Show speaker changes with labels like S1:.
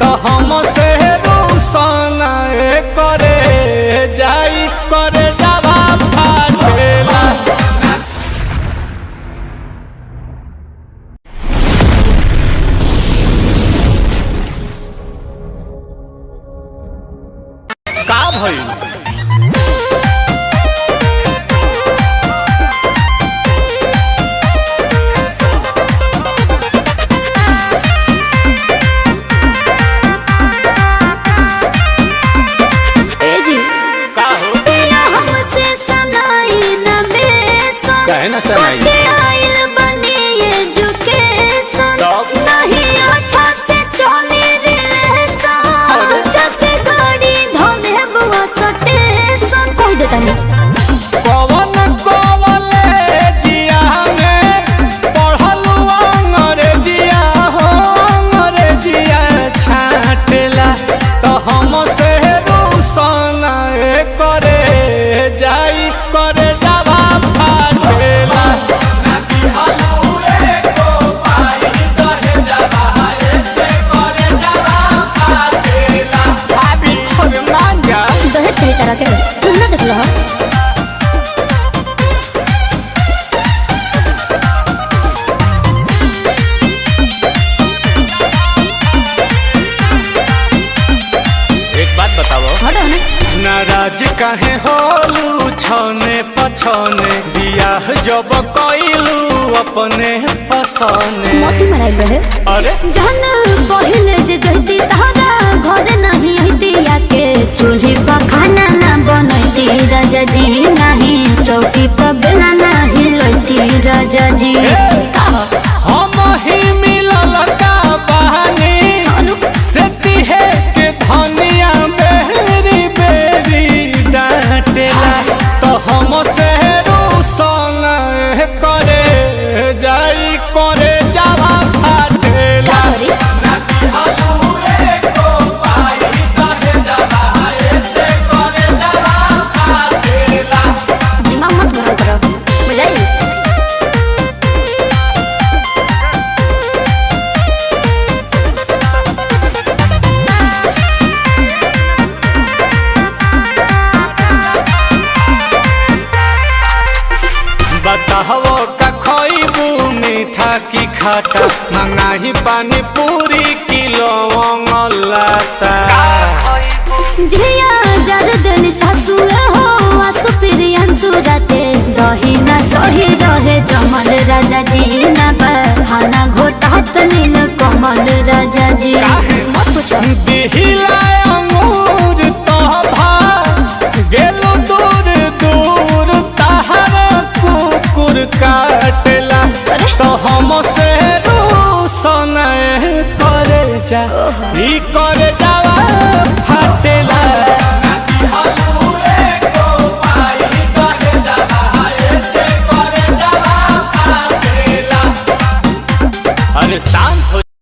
S1: तो हमसे रूसन करे जाई करे जावा फाटेला। का भइल? कहे ना सनाई
S2: आइल बनी एजुकेशन नहीं अच्छा से चले रिलेशन जब गाड़ी धोले बुआ स्टेशन कह देता नहीं
S1: कवन कॉलेजिया में पढ़लू अंग्रेजिया हो अंग्रेजिया छाटेला तो हमसे रूसन करे जाई करे जावा फाटेला।
S2: दहेज चली तरह के तुम ना देख लो हो
S1: एक बात बताओ
S2: हटो ना
S1: नाराज काहे होलू छने पछने बियाह जब कइलू अपने पसने
S2: मोती मराई रहे
S1: अरे
S2: जहन पहिले जे जहती तहरा घर नहीं हती आके चूल्ही पर खाना ना बनती राजा जी नहीं चौकी पर बेला नहीं लती राजा जी
S1: हम ही मिलल का बहानी से तिहे के धनिया बेरी बेरी डांटेला तो हमसे रूसन करे जाई करे जावा फाटेला।
S2: दिमाग मत गरम करो बुझाई
S1: बताहो का खइबू मीठा की खाटा मंगाही पानी पूरी किलो लाता।
S2: झिया जर देनी सासु हो आसु प्रियंसु राते दही ना सही रहे जमल राजा जी ना बहाना घोटात नील कमल राजा जी मत पूछो
S1: बिहिला अंगूर तोभा गेलू दूर दूर तहर कुकुर काटेला तो हमसे रूसन करे जा ई करे जावा फाटेला।